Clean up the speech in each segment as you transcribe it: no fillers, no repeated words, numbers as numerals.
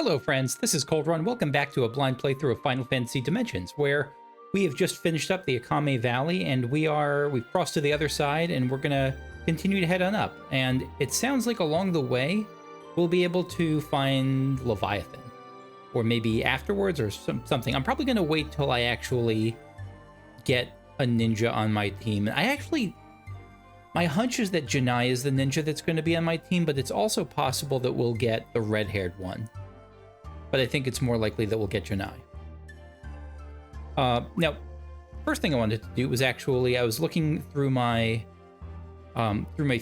Hello friends, this is Cold Run. Welcome back to a blind playthrough of Final Fantasy Dimensions, where we have just finished up the Akame Valley and we've crossed to the other side and we're gonna continue to head on up. And it sounds like along the way, we'll be able to find Leviathan. Or maybe afterwards or something. I'm probably gonna wait till I actually get a ninja on my team. My hunch is that Jinnai is the ninja that's going to be on my team, but it's also possible that we'll get the red-haired one. But I think it's more likely that we'll get Jinnai. Now, first thing I wanted to do was I was looking through my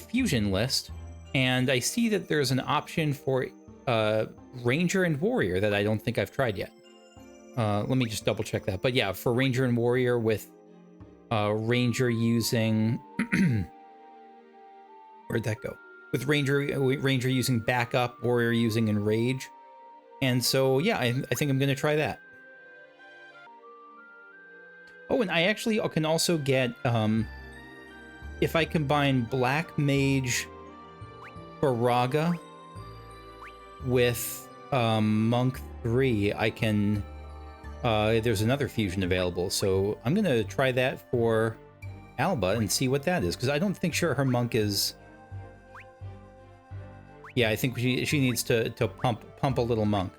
fusion list, and I see that there's an option for Ranger and Warrior that I don't think I've tried yet. Let me just double check that. But yeah, for Ranger and Warrior with Ranger using... Where'd that go? With Ranger using Backup, Warrior using Enrage. And so, yeah, I think I'm going to try that. Oh, and I can also get, if I combine Black Mage Baraga with Monk 3, I can, there's another fusion available. So I'm going to try that for Alba and see what that is, because I don't think her Monk is... Yeah, I think she needs to pump a little Monk.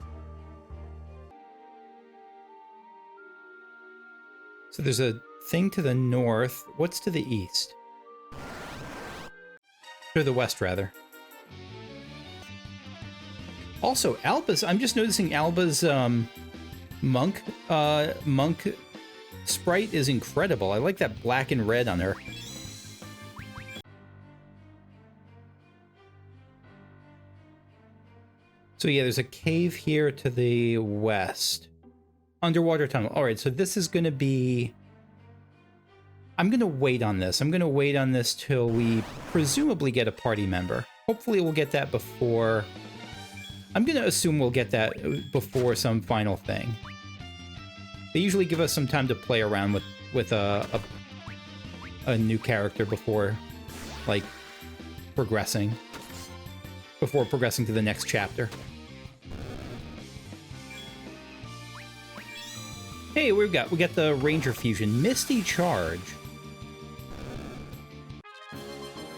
So there's a thing to the north. What's to the east? To the west, rather. Also, I'm just noticing Alba's monk sprite is incredible. I like that black and red on her. So yeah, there's a cave here to the west. Underwater tunnel. All right, so this is going to be... I'm going to wait on this. I'm going to wait on this till we presumably get a party member. Hopefully we'll get that before... I'm going to assume we'll get that before some final thing. They usually give us some time to play around with a new character before, like, progressing. Before progressing to the next chapter. Hey, we got the Ranger fusion, Misty Charge.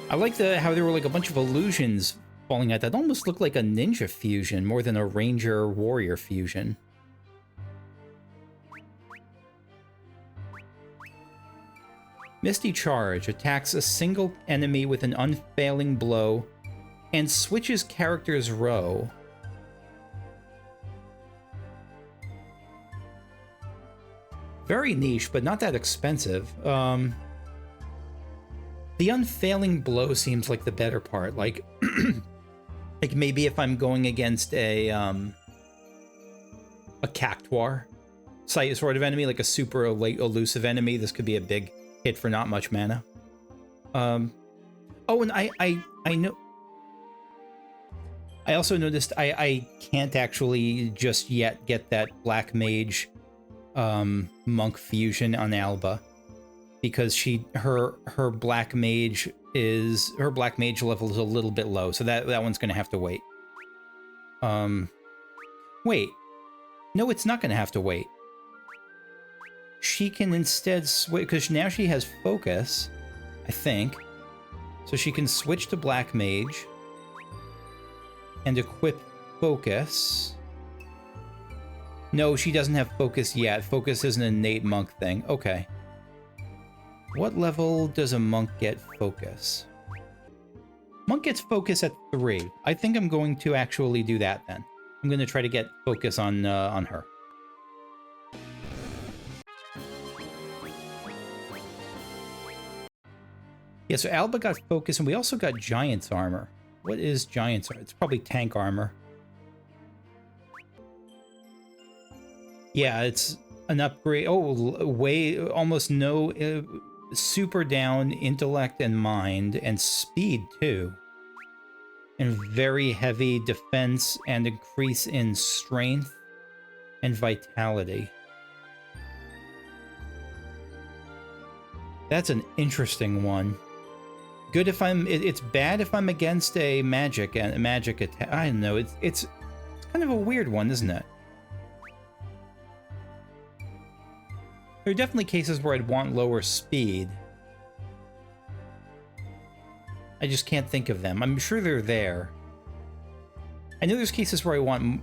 I like how there were like a bunch of illusions falling out. That almost looked like a ninja fusion more than a Ranger Warrior fusion. Misty Charge attacks a single enemy with an unfailing blow and switches character's row. Very niche, but not that expensive. The unfailing blow seems like the better part. Like, like maybe if I'm going against a Cactuar sort of enemy, like a super elusive enemy, this could be a big hit for not much mana. Oh, and I know. I also noticed I can't actually just yet get that Black Mage Monk fusion on Alba because her Black Mage level is a little bit low, so that one's gonna have to wait. Wait. No, it's not gonna have to wait. She can instead switch, because now she has focus, I think. So she can switch to Black Mage and equip focus. No, she doesn't have focus yet. Focus is an innate monk thing. Okay. What level does a monk get focus? Monk gets focus at 3. I think I'm going to actually do that then. I'm going to try to get focus on her. Yeah, so Alba got focus, and we also got Giant's armor. What is Giant's armor? It's probably tank armor. Yeah, it's an upgrade. Oh, almost no super down intellect and mind and speed too. And very heavy defense and increase in strength and vitality. That's an interesting one. Good if it's bad if I'm against a magic attack. I don't know. It's kind of a weird one, isn't it? There are definitely cases where I'd want lower speed. I just can't think of them. I'm sure they're there. I know there's cases where I want...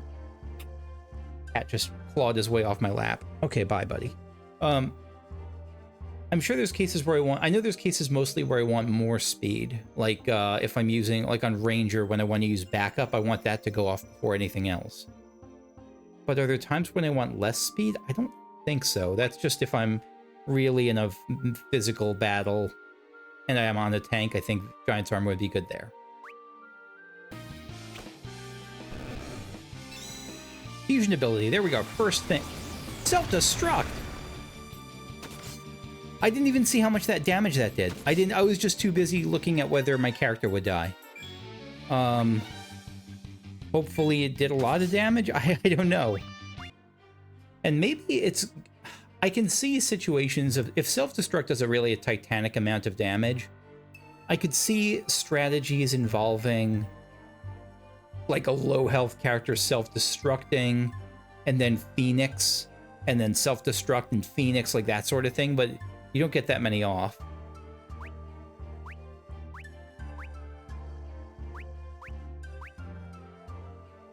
Cat just clawed his way off my lap. Okay, bye, buddy. I'm sure there's cases where I want... I know there's cases mostly where I want more speed. Like, if I'm using... Like on Ranger, when I want to use backup, I want that to go off before anything else. But are there times when I want less speed? I don't think so. That's just if I'm really in a physical battle and I am on a tank. I think Giant's Armor would be good there. Fusion ability. There we go. First thing. Self-destruct. I didn't even see how much that damage that did. I was just too busy looking at whether my character would die. Hopefully it did a lot of damage. I don't know. And maybe it's... I can see situations of... If self-destruct does a titanic amount of damage, I could see strategies involving like a low health character self-destructing and then Phoenix and then self-destruct and Phoenix, like that sort of thing, but you don't get that many off.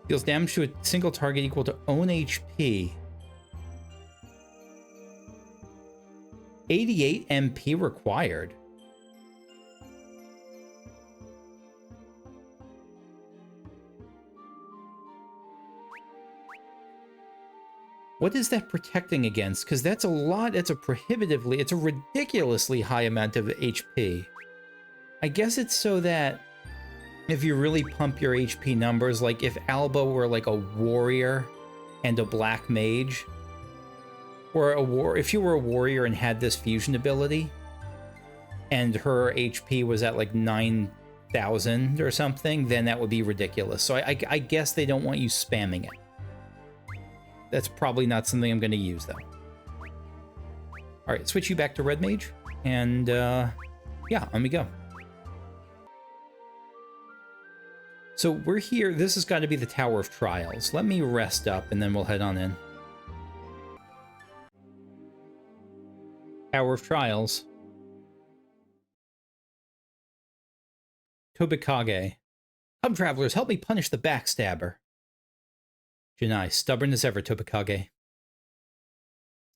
Deals damage to a single target equal to own HP. 88 MP required. What is that protecting against? Because that's a lot, it's a ridiculously high amount of HP. I guess it's so that if you really pump your HP numbers, like if Alba were like a warrior and a black mage, or if you were a warrior and had this fusion ability, and her HP was at like 9,000 or something, then that would be ridiculous. So I guess they don't want you spamming it. That's probably not something I'm going to use, though. All right, switch you back to Red Mage, and yeah, on we go. So we're here. This has got to be the Tower of Trials. Let me rest up, and then we'll head on in. Tower of Trials. Tobikage. Come, travelers, help me punish the backstabber. Jinnai, stubborn as ever, Tobikage.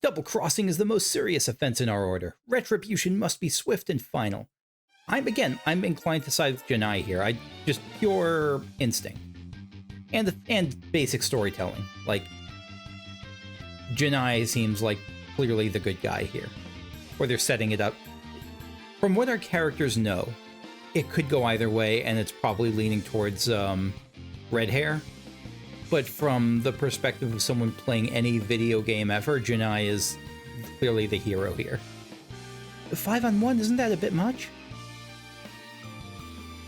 Double-crossing is the most serious offense in our order. Retribution must be swift and final. I'm inclined to side with Jinnai here. Just pure instinct. And basic storytelling. Like, Jinnai seems like clearly the good guy here. Or they're setting it up. From what our characters know, it could go either way, and it's probably leaning towards red hair. But from the perspective of someone playing any video game ever, Jinnai is clearly the hero here. 5-on-1, isn't that a bit much?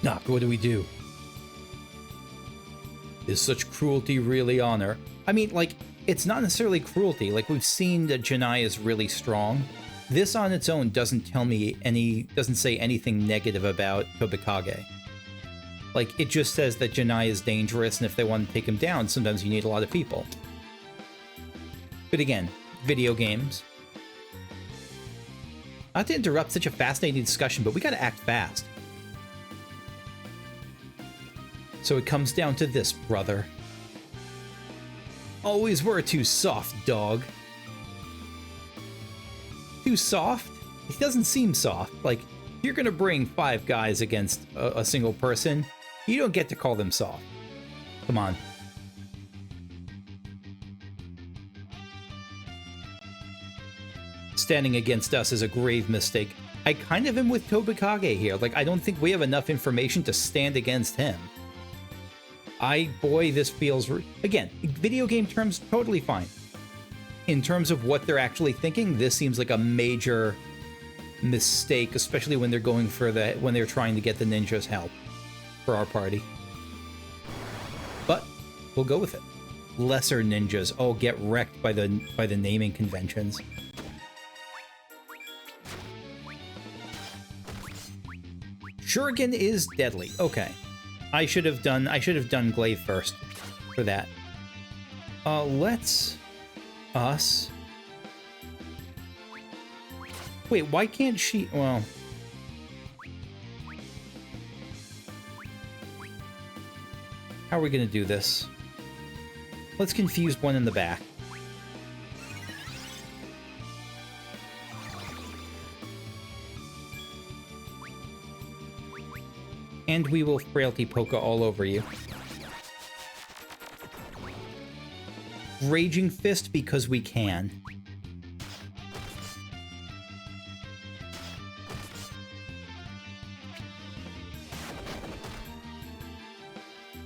Nock, what do we do? Is such cruelty really honor? I mean, like, it's not necessarily cruelty. Like, we've seen that Jinnai is really strong. This on its own doesn't say anything negative about Tobikage. Like, it just says that Jinnai is dangerous, and if they want to take him down, sometimes you need a lot of people. But again, video games. Not to interrupt such a fascinating discussion, but we gotta act fast. So it comes down to this, brother. Always were too soft, dog. Too soft? He doesn't seem soft. Like, if you're gonna bring 5 guys against a single person, you don't get to call them soft. Come on. Standing against us is a grave mistake. I kind of am with Tobikage here. Like, I don't think we have enough information to stand against him. Boy, this feels... Again, video game terms, totally fine. In terms of what they're actually thinking, this seems like a major mistake, especially when they're going for when they're trying to get the ninjas' help for our party. But we'll go with it. Lesser ninjas. Oh, get wrecked by the naming conventions. Shuriken is deadly. Okay. I should have done Glaive first for that. Let's us. Wait, why can't she? Well, how are we gonna do this? Let's confuse one in the back. And we will Frailty Polka all over you. Raging Fist because we can.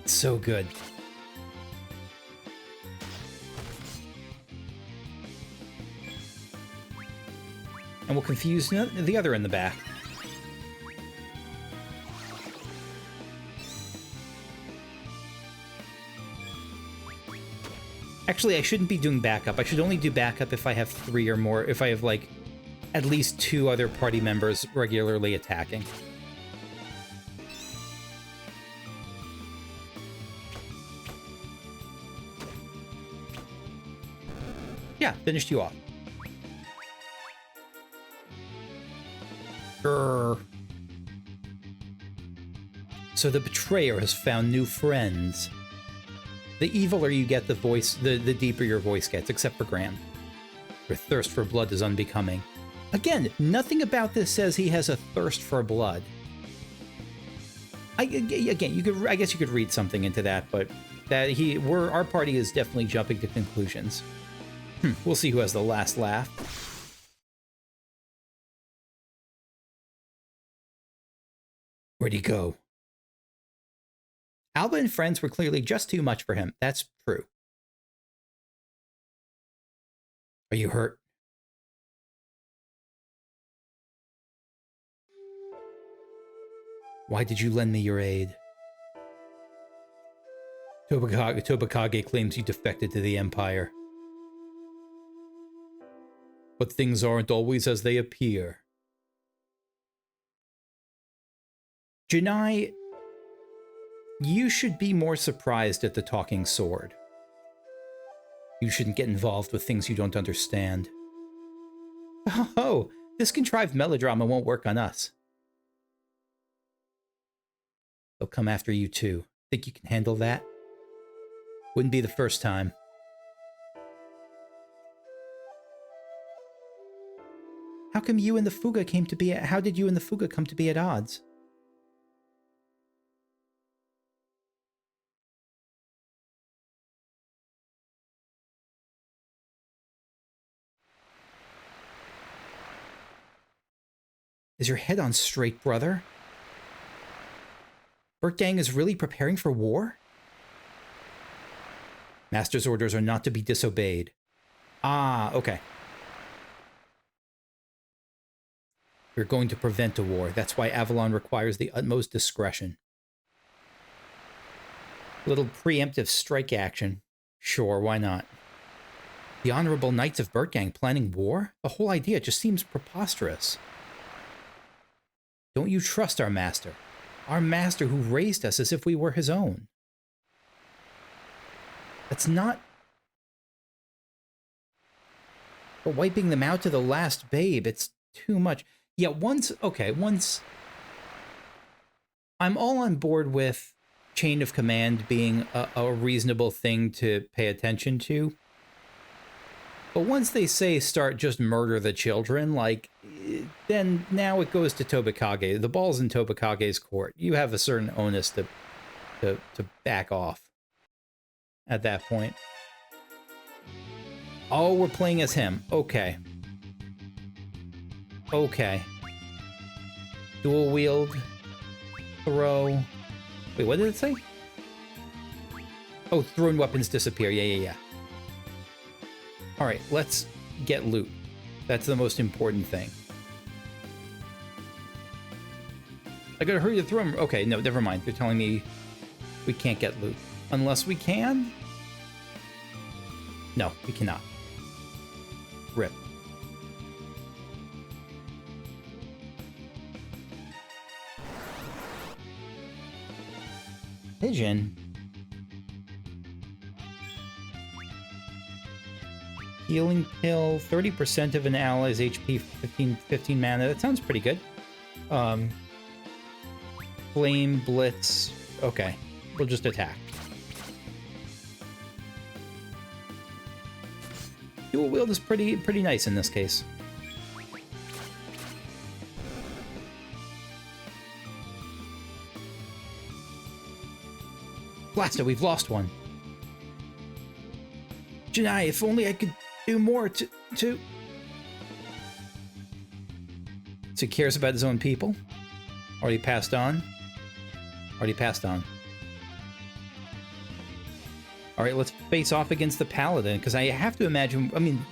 So good. And we'll confuse the other in the back. Actually, I shouldn't be doing backup. I should only do backup if I have 3 or more, if I have, like, at least 2 other party members regularly attacking. Yeah, finished you off. Grr. So the betrayer has found new friends. The eviler you get, the deeper your voice gets, except for Graham. Your thirst for blood is unbecoming. Again, nothing about this says he has a thirst for blood. I guess you could read something into that, but that our party is definitely jumping to conclusions. We'll see who has the last laugh. Where'd he go? Alba and friends were clearly just too much for him. That's true. Are you hurt? Why did you lend me your aid? Tobakage claims you defected to the Empire. But things aren't always as they appear. Jinnai, you should be more surprised at the talking sword. You shouldn't get involved with things you don't understand. Oh, this contrived melodrama won't work on us. They'll come after you too. Think you can handle that? Wouldn't be the first time. How did you and the Fuga come to be at odds? Is your head on straight, brother? Bertgang is really preparing for war? Master's orders are not to be disobeyed. Ah, okay. We're going to prevent a war. That's why Avalon requires the utmost discretion. Little preemptive strike action. Sure, why not? The Honorable Knights of Bertgang planning war? The whole idea just seems preposterous. Don't you trust our master? Our master who raised us as if we were his own. That's not... We're wiping them out to the last babe. It's too much. Yeah, once... I'm all on board with chain of command being a reasonable thing to pay attention to. But once they say start just murder the children, like, then now it goes to Tobakage. The ball's in Tobakage's court. You have a certain onus to back off at that point. Oh, we're playing as him. Okay. Okay. Dual wield. Throw. Wait, what did it say? Oh, thrown weapons disappear. Yeah. Alright, let's get loot. That's the most important thing. I gotta hurry to throw him. Okay, no, never mind. They're telling me we can't get loot. Unless we can? No, we cannot. Rip. Pigeon? Healing pill, 30% of an ally's HP, 15 mana. That sounds pretty good. Flame Blitz. Okay, we'll just attack. Dual wield is pretty nice in this case. Blast it, we've lost one. Jinnai, if only I could do more to... So he cares about his own people? Already passed on? Already passed on. Alright, let's face off against the Paladin, because I have to imagine... I mean,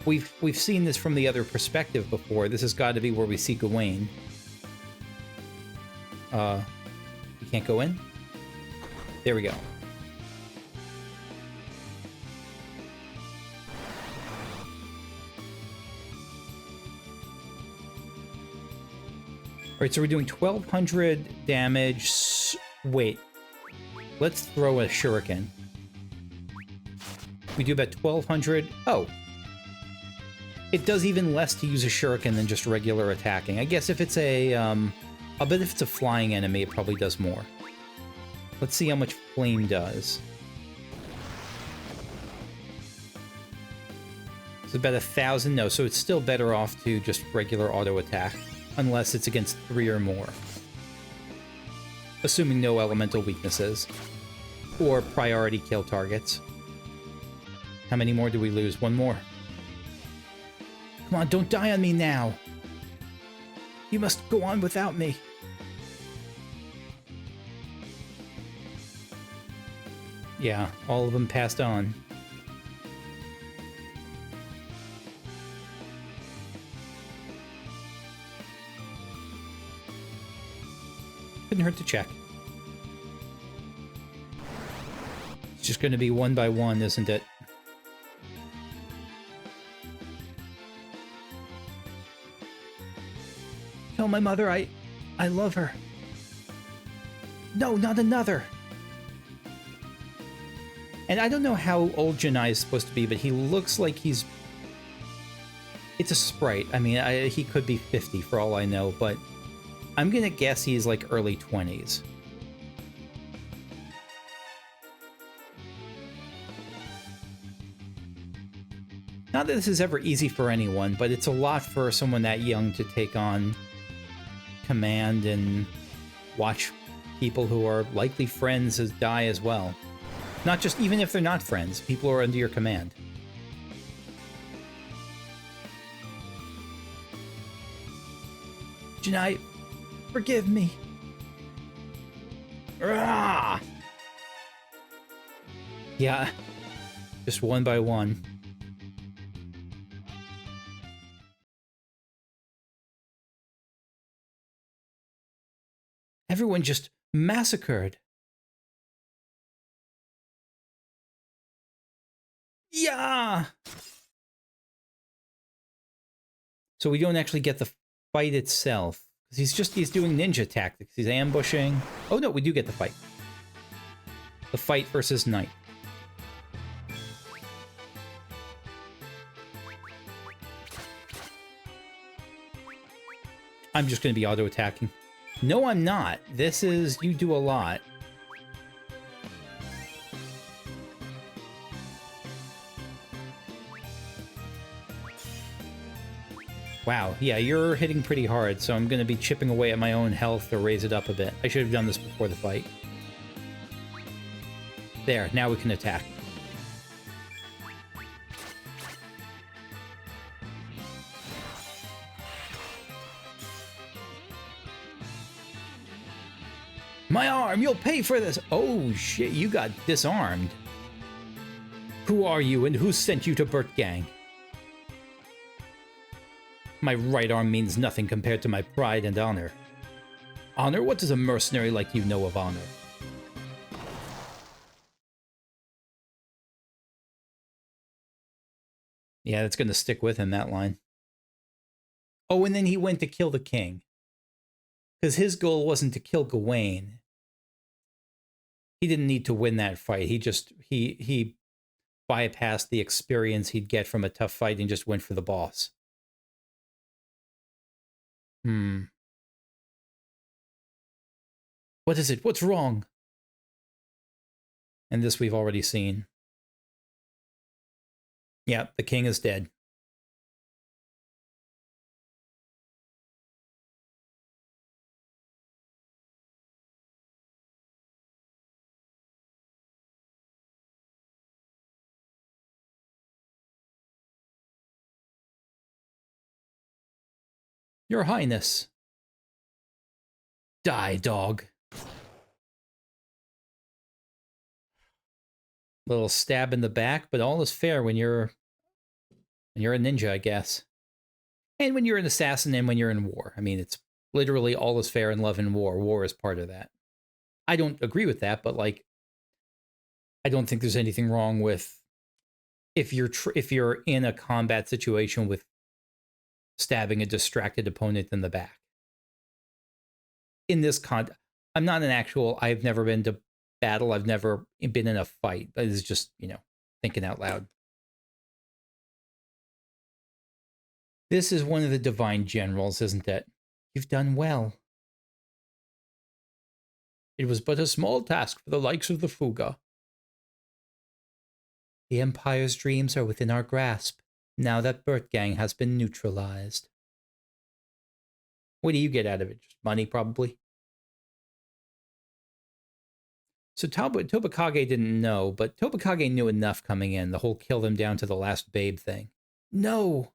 we've seen this from the other perspective before. This has got to be where we see Gawain. You can't go in? There we go. Alright, so we're doing 1200 damage. Wait. Let's throw a shuriken. We do about 1200. Oh. It does even less to use a shuriken than just regular attacking. I guess if it's a, I'll bet if it's a flying enemy, it probably does more. Let's see how much flame does. It's about 1,000. No, so it's still better off to just regular auto attack. Unless it's against 3 or more. Assuming no elemental weaknesses. Or priority kill targets. How many more do we lose? One more. Come on, don't die on me now. You must go on without me. Yeah, all of them passed on. Couldn't hurt to check. It's just going to be one by one, isn't it? Tell my mother I love her. No, not another. And I don't know how old Jinnai is supposed to be, but he looks like he's... It's a sprite. I mean, he could be 50 for all I know, but I'm gonna guess he's like early 20s. Not that this is ever easy for anyone, but it's a lot for someone that young to take on command and watch people who are likely friends die as well. Not just, even if they're not friends, people who are under your command. Jinnai, forgive me. Arrgh! Yeah, just one by one. Everyone just massacred. Yeah! So we don't actually get the fight itself. Because he's doing ninja tactics. He's ambushing. Oh no, we do get the fight. The fight versus knight. I'm just going to be auto-attacking. No, I'm not. This is... You do a lot. Wow, yeah, you're hitting pretty hard, so I'm going to be chipping away at my own health to raise it up a bit. I should have done this before the fight. There, now we can attack. My arm, you'll pay for this! Oh shit, you got disarmed. Who are you and who sent you to Burt Gang? My right arm means nothing compared to my pride and honor. Honor? What does a mercenary like you know of honor? Yeah, that's going to stick with him, that line. Oh, and then he went to kill the king. Because his goal wasn't to kill Gawain. He didn't need to win that fight. He bypassed the experience he'd get from a tough fight and just went for the boss. What is it? What's wrong? And this we've already seen. Yeah, the king is dead. Your Highness. Die, dog. Little stab in the back, but all is fair when you're a ninja, I guess. And when you're an assassin and when you're in war. I mean, it's literally all is fair in love and war. War is part of that. I don't agree with that, but like, I don't think there's anything wrong with if you're in a combat situation with stabbing a distracted opponent in the back. In this I'm not an actual, I've never been to battle, I've never been in a fight, but it's just, you know, thinking out loud. This is one of the divine generals, isn't it? You've done well. It was but a small task for the likes of the Fuga. The Empire's dreams are within our grasp, now that Bertgang has been neutralized. What do you get out of it? Just money, probably? So Tobakage didn't know, but Tobakage knew enough coming in, the whole kill them down to the last babe thing. No!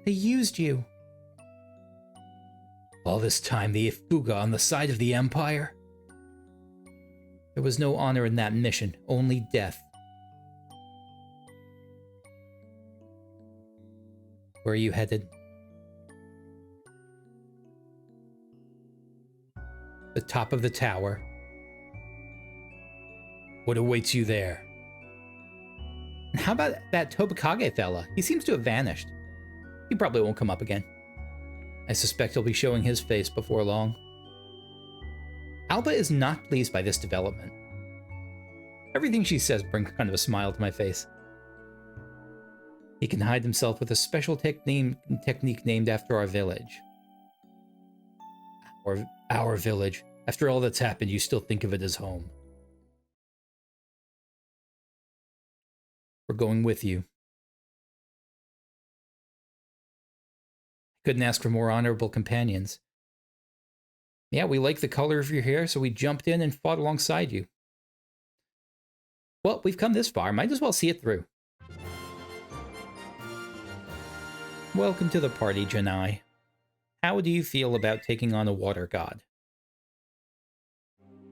They used you. All this time, the Ifuga on the side of the Empire? There was no honor in that mission, only death. Where are you headed? The top of the tower. What awaits you there? And how about that Tobakage fella? He seems to have vanished. He probably won't come up again. I suspect he'll be showing his face before long. Alba is not pleased by this development. Everything she says brings kind of a smile to my face. He can hide himself with a special technique named after our village. Our village. After all that's happened, you still think of it as home. We're going with you. Couldn't ask for more honorable companions. Yeah, we like the color of your hair, so we jumped in and fought alongside you. Well, we've come this far. Might as well see it through. Welcome to the party, Jinnai. How do you feel about taking on a water god?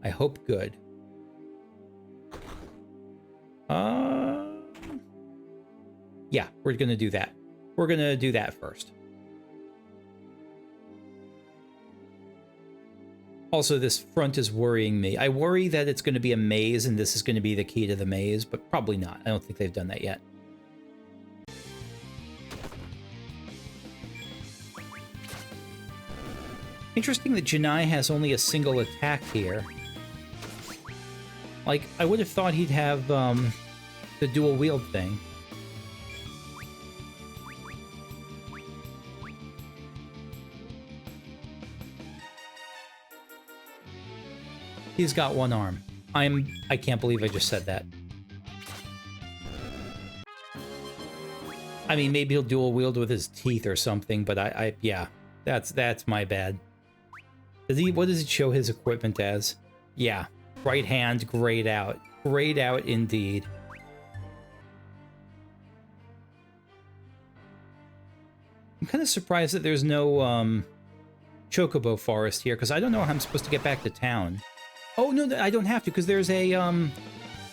I hope good. Yeah, we're gonna do that. We're gonna do that first. Also, this front is worrying me. I worry that it's going to be a maze and this is going to be the key to the maze, but probably not. I don't think they've done that yet. Interesting that Jinnai has only a single attack here. Like, I would have thought he'd have the dual wield thing. He's got one arm. I can't believe I just said that. I mean, maybe he'll dual wield with his teeth or something, but yeah, that's my bad. What does it show his equipment as? Yeah, right hand, grayed out. Grayed out indeed. I'm kind of surprised that there's no chocobo forest here, because I don't know how I'm supposed to get back to town. Oh, no, I don't have to, because there's a,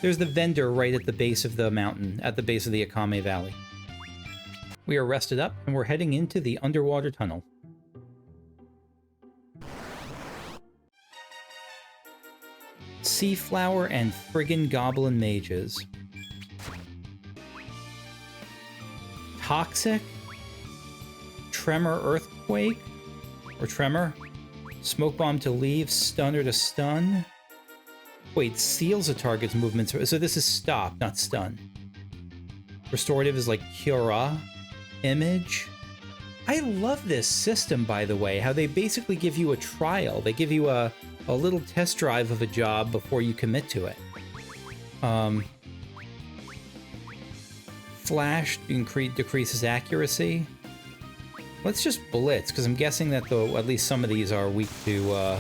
there's the vendor right at the base of the mountain, at the base of the Akame Valley. We are rested up, and we're heading into the underwater tunnel. Sea flower and friggin' goblin mages. Toxic? Tremor earthquake? Or tremor? Smoke bomb to leave, stunner to stun. Wait, seals a target's movements. So this is stop, not stun. Restorative is like Cura. Image. I love this system, by the way, how they basically give you a trial. They give you a little test drive of a job before you commit to it. Flash decreases accuracy. Let's just blitz, because I'm guessing that at least some of these are weak to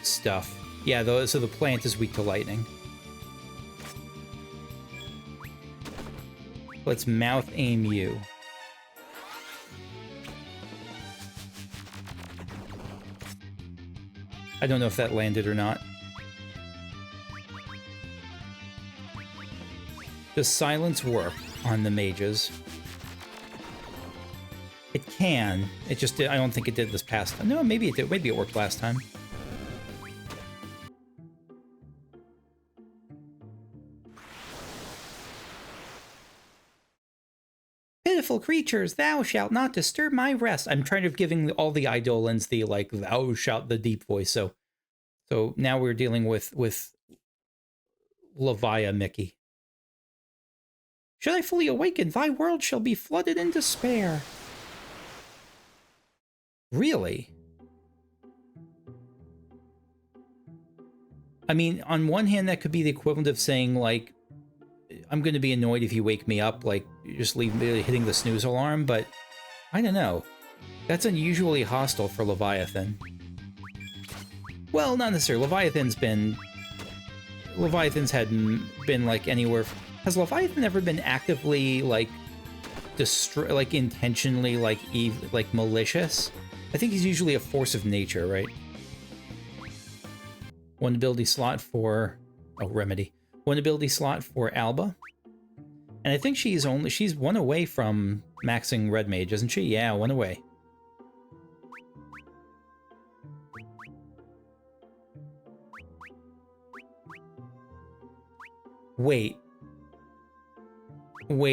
stuff. Yeah, so the plant is weak to lightning. Let's mouth aim you. I don't know if that landed or not. Does silence work on the mages? It can. It just did. I don't think it did this past time. No, maybe it did. Maybe it worked last time. Pitiful creatures, thou shalt not disturb my rest. I'm trying to giving all the Eidolons the, like, thou shalt, the deep voice. So now we're dealing with Leviathan Mickey. Should I fully awaken, thy world shall be flooded in despair. Really? I mean, on one hand, that could be the equivalent of saying, like, I'm going to be annoyed if you wake me up, like, just leave me hitting the snooze alarm, but I don't know. That's unusually hostile for Leviathan. Well, not necessarily. Leviathans hadn't been, like, anywhere... Has Leviathan ever been actively, like, intentionally, like, malicious? I think he's usually a force of nature, right? One ability slot for... Oh, Remedy. One ability slot for Alba. And I think she's one away from maxing Red Mage, isn't she? Yeah, one away. Wait,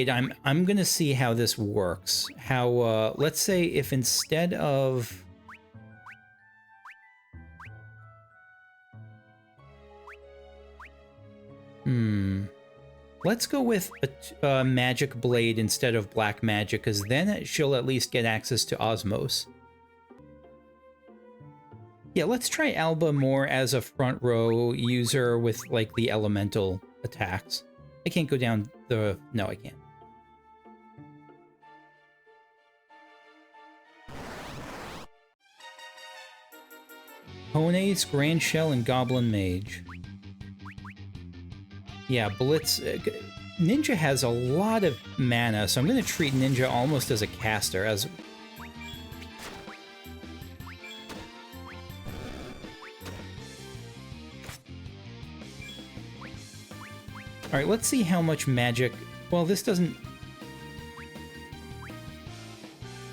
I'm gonna see how this works. How, let's say if instead of... Let's go with a magic blade instead of black magic, because then she'll at least get access to Osmos. Yeah, let's try Alba more as a front row user with, like, the elemental attacks. I can't go down the... No, I can't. Hones, Grand Shell, and Goblin Mage. Yeah, Blitz... Ninja has a lot of mana, so I'm going to treat Ninja almost as a caster, as... Alright, let's see how much magic... Well, this doesn't...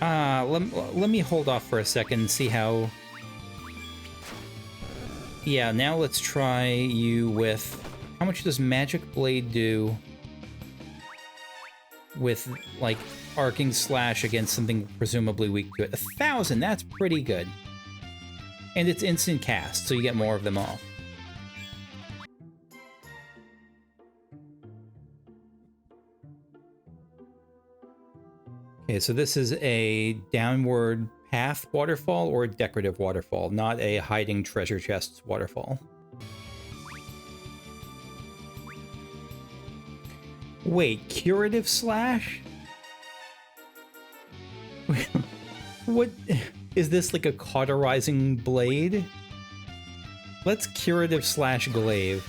Let me hold off for a second and see how... Yeah, now let's try you with... How much does Magic Blade do with, like, Arcing Slash against something presumably weak to it? 1,000, that's pretty good. And it's instant cast, so you get more of them off. Okay, so this is a downward path waterfall or a decorative waterfall, not a hiding treasure chests waterfall. Wait, Curative Slash? What? Is this like a cauterizing blade? Let's Curative Slash Glaive.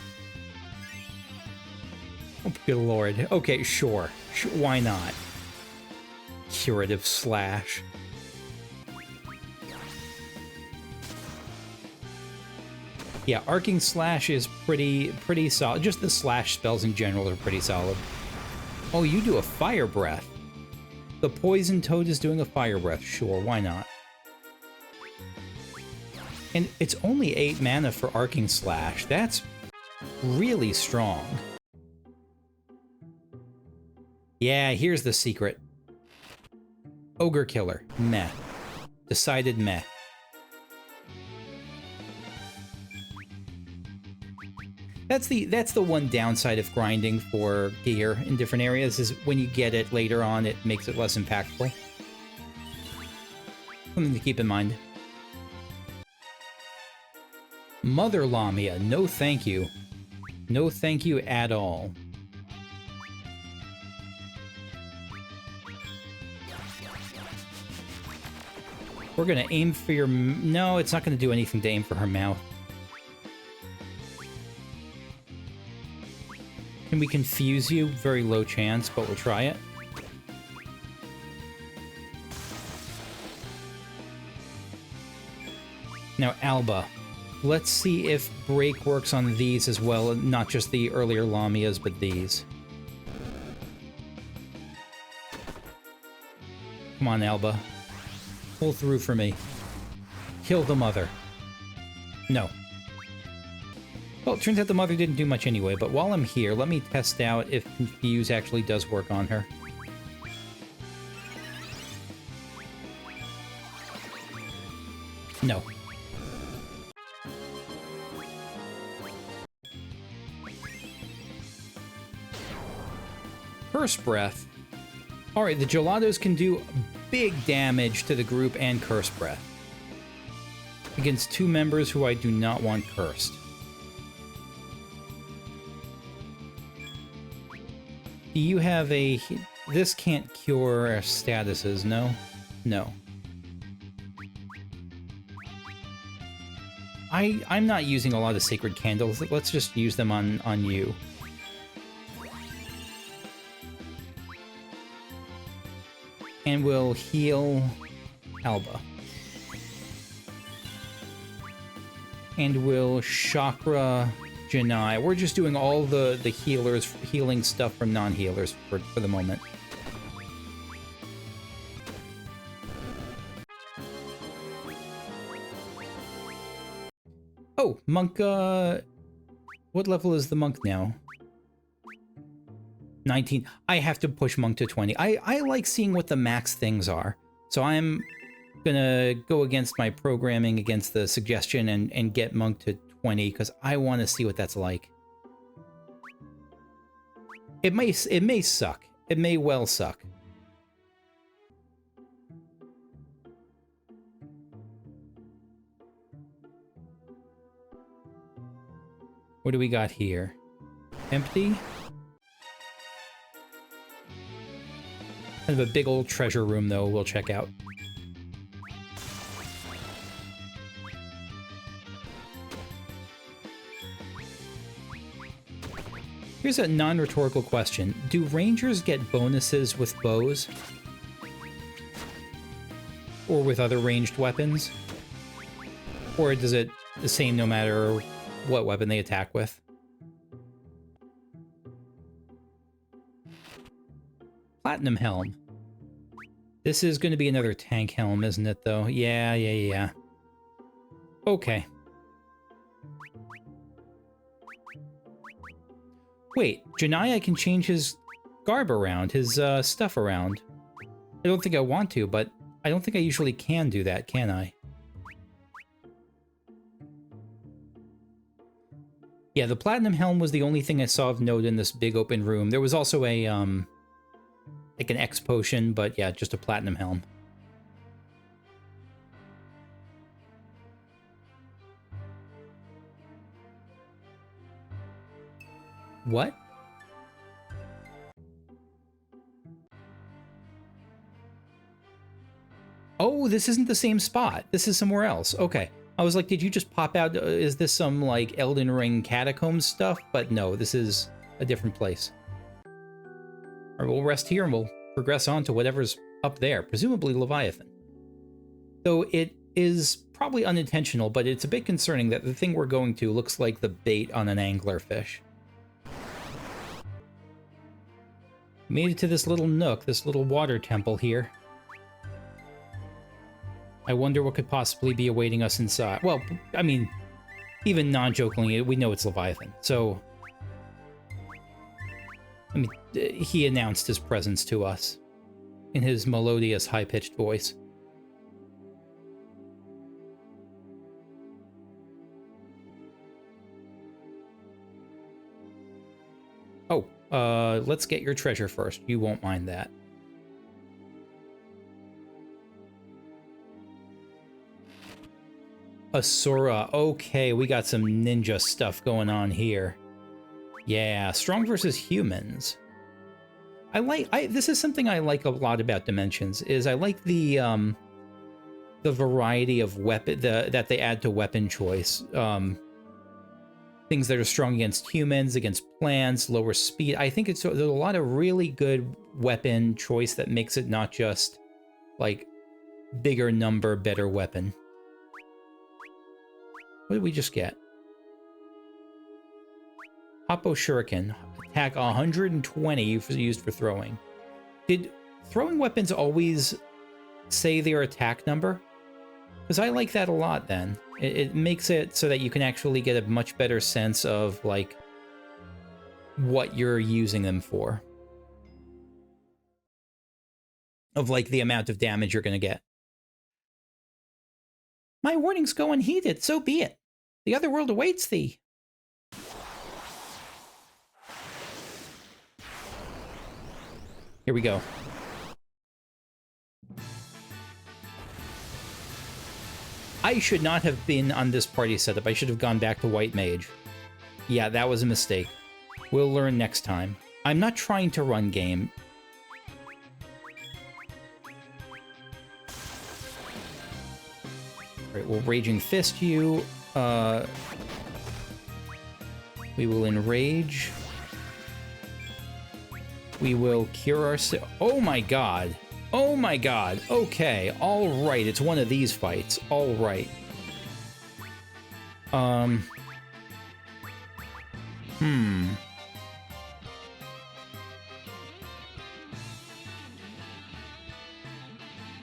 Oh, good lord. Okay, sure. Why not? Curative Slash. Yeah, Arcing Slash is pretty solid. Just the slash spells in general are pretty solid. Oh, you do a Fire Breath. The Poison Toad is doing a Fire Breath. Sure, why not? And it's only 8 mana for Arcing Slash. That's really strong. Yeah, here's the secret. Ogre Killer. Meh. Decided meh. That's the one downside of grinding for gear in different areas, is when you get it later on, it makes it less impactful. Something to keep in mind. Mother Lamia, no thank you. No thank you at all. We're gonna aim for your... No, it's not gonna do anything to aim for her mouth. Can we confuse you? Very low chance, but we'll try it. Now, Alba. Let's see if break works on these as well, not just the earlier Lamias, but these. Come on, Alba. Pull through for me. Kill the mother. No. Well, it turns out the mother didn't do much anyway, but while I'm here, let me test out if Confuse actually does work on her. No. Curse Breath. Alright, the Gelatos can do big damage to the group and Curse Breath. Against two members who I do not want cursed. Do you have a... This can't cure our statuses, no? No. I'm not using a lot of Sacred Candles. Let's just use them on you. And we'll heal Alba. And we'll Chakra Jinnai. We're just doing all the healing stuff from non-healers for the moment. Oh, Monk, what level is the Monk now? 19. I have to push Monk to 20. I like seeing what the max things are. So I'm gonna go against my programming, against the suggestion, and get Monk to 20, because I want to see what that's like. It may suck. It may well suck. What do we got here? Empty? Kind of a big old treasure room, though, we'll check out. Here's a non-rhetorical question. Do rangers get bonuses with bows? Or with other ranged weapons? Or does it the same no matter what weapon they attack with? Platinum Helm. This is going to be another tank helm, isn't it, though? Yeah. Okay. Wait, Jinnai can change his garb around, his stuff around. I don't think I want to, but I don't think I usually can do that, can I? Yeah, the Platinum Helm was the only thing I saw of note in this big open room. There was also a, like an X potion, but yeah, just a Platinum Helm. What? Oh, this isn't the same spot. This is somewhere else. Okay. I was like, did you just pop out? Is this some, like, Elden Ring catacombs stuff? But no, this is a different place. All right, we'll rest here and we'll progress on to whatever's up there, presumably Leviathan. Though it is probably unintentional, but it's a bit concerning that the thing we're going to looks like the bait on an anglerfish. Made it to this little nook, this little water temple here. I wonder what could possibly be awaiting us inside. Well, I mean, even non-jokingly, we know it's Leviathan, so... I mean, he announced his presence to us in his melodious, high-pitched voice. let's get your treasure first. You won't mind that. Asura. Okay, we got some ninja stuff going on here. Yeah, strong versus humans. This is something I like a lot about Dimensions, is I like the variety of weapon that they add to weapon choice. Things that are strong against humans, against plants, lower speed. I think there's a lot of really good weapon choice that makes it not just like bigger number, better weapon. What did we just get? Hoppo Shuriken. Attack 120 used for throwing. Did throwing weapons always say their attack number? Because I like that a lot then. It makes it so that you can actually get a much better sense of, like, what you're using them for. Of, like, the amount of damage you're going to get. My warnings go unheeded, so be it. The other world awaits thee. Here we go. I should not have been on this party setup. I should have gone back to White Mage. Yeah, that was a mistake. We'll learn next time. I'm not trying to run game. Alright, we'll Raging Fist you. We will Enrage. We will cure ourselves. Oh my god. Oh my god. Okay. Alright. It's one of these fights. Alright.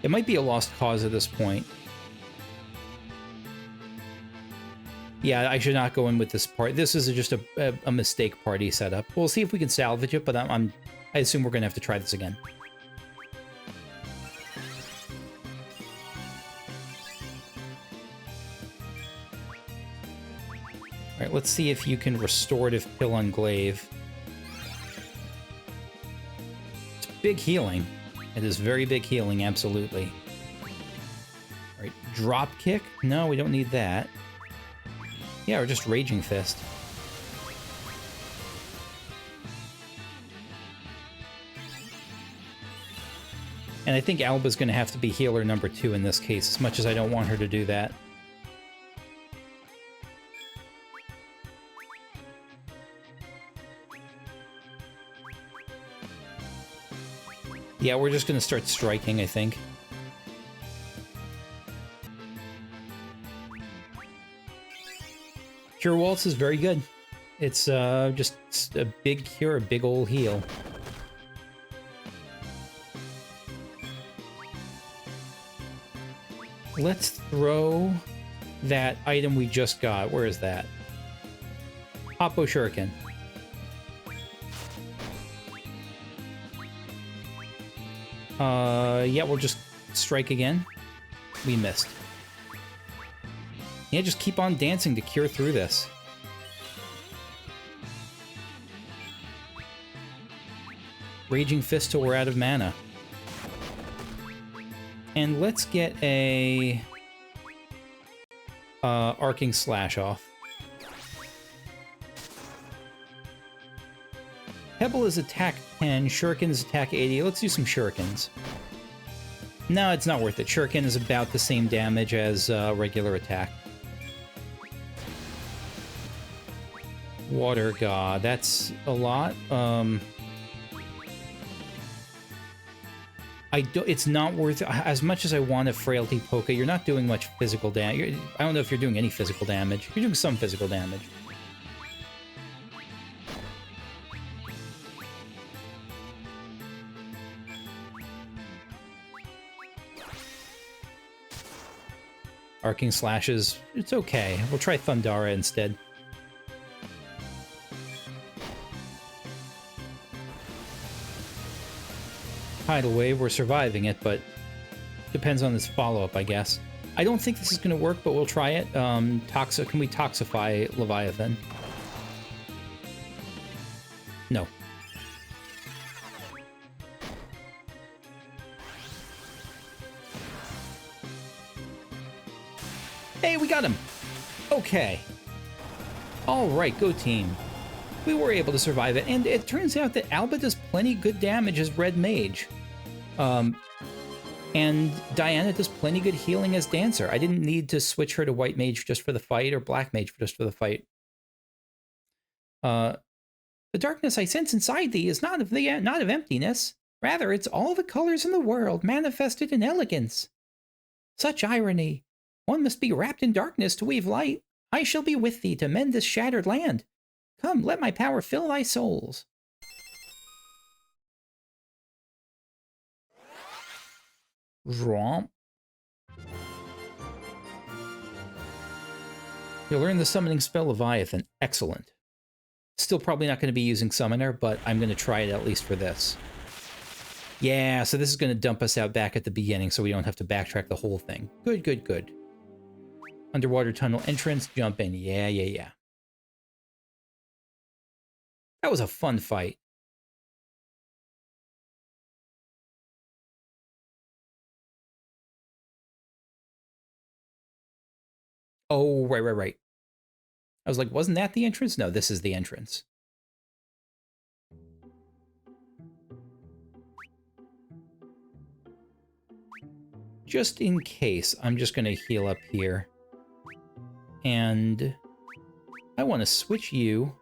It might be a lost cause at this point. Yeah, I should not go in with this part. This is just a mistake party setup. We'll see if we can salvage it, but I assume we're going to have to try this again. Alright, let's see if you can Restorative Pill on Glaive. It's big healing. It is very big healing, absolutely. Alright, Drop Kick? No, we don't need that. Yeah, or just Raging Fist. And I think Alba's going to have to be healer number 2 in this case, as much as I don't want her to do that. Yeah, we're just going to start striking, I think. Cure Waltz is very good. It's just a big cure, a big ol' heal. Let's throw that item we just got. Where is that? Hoppo Shuriken. Yeah, we'll just strike again. We missed. Yeah, just keep on dancing to cure through this. Raging Fist till we're out of mana. And let's get a Arcing Slash off. Pebble is attack 10, Shuriken is attack 80. Let's do some Shurikens. No, it's not worth it. Shuriken is about the same damage as regular attack. Water God, that's a lot. It's not worth it. As much as I want a Frailty Poke, you're not doing much physical damage. I don't know if you're doing any physical damage. You're doing some physical damage. Arcing Slashes, it's okay. We'll try Thundara instead. Tidal Wave, we're surviving it, but depends on this follow-up, I guess. I don't think this is going to work, but we'll try it. Can we Toxify Leviathan? No. Hey, we got him! Okay. Alright, go team. We were able to survive it, and it turns out that Alba does plenty good damage as Red Mage. And Diana does plenty good healing as Dancer. I didn't need to switch her to White Mage just for the fight, or Black Mage just for the fight. The darkness I sense inside thee is not of emptiness. Rather, it's all the colors in the world manifested in elegance. Such irony. One must be wrapped in darkness to weave light. I shall be with thee to mend this shattered land. Come, let my power fill thy souls. Romp. You'll learn the summoning spell Leviathan. Excellent. Still probably not going to be using Summoner, but I'm going to try it at least for this. Yeah, so this is going to dump us out back at the beginning so we don't have to backtrack the whole thing. Good, good, good. Underwater tunnel entrance, jump in. Yeah. That was a fun fight. Oh, right. I was like, wasn't that the entrance? No, this is the entrance. Just in case, I'm just going to heal up here. And I want to switch you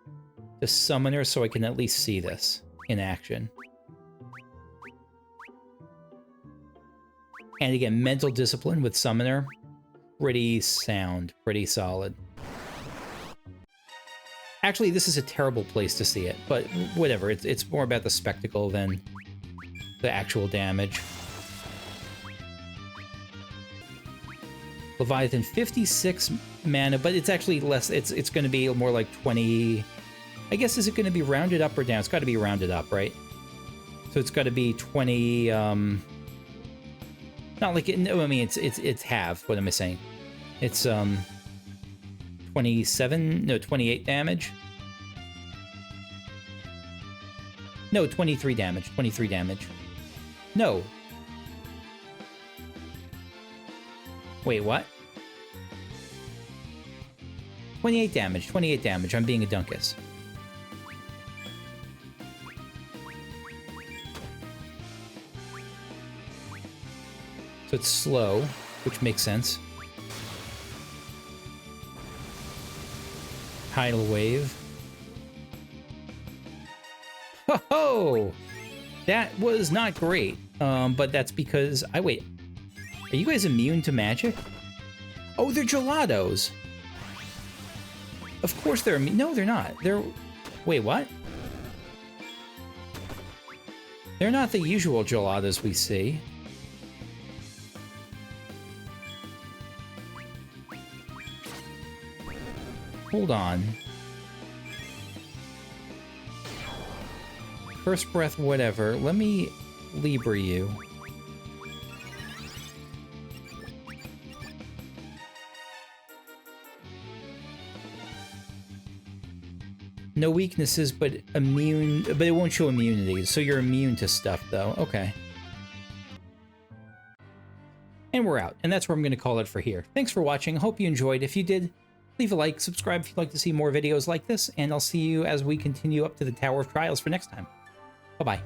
to Summoner so I can at least see this in action. And again, mental discipline with Summoner. Pretty sound, pretty solid. Actually, this is a terrible place to see it, but whatever. It's more about the spectacle than the actual damage. Leviathan, 56 mana, but it's actually less. It's going to be more like 20. I guess, is it going to be rounded up or down? It's got to be rounded up, right? So it's got to be 20. Not like it. No, I mean it's half. What am I saying? It's 27. No, 28 damage. No, 23 damage. 23 damage. No. Wait, what? 28 damage. 28 damage. I'm being a dunkus. So it's slow, which makes sense. Tidal wave. Ho-ho! That was not great. But that's because... wait. Are you guys immune to magic? Oh, they're gelatos. Of course they're immune. No, they're not. They're... Wait, what? They're not the usual gelatos we see. Hold on. First breath, whatever. Let me Libra you. No weaknesses, but immune. But it won't show immunity, so you're immune to stuff, though. Okay. And we're out. And that's where I'm going to call it for here. Thanks for watching. Hope you enjoyed. If you did, leave a like, subscribe if you'd like to see more videos like this, and I'll see you as we continue up to the Tower of Trials for next time. Bye-bye.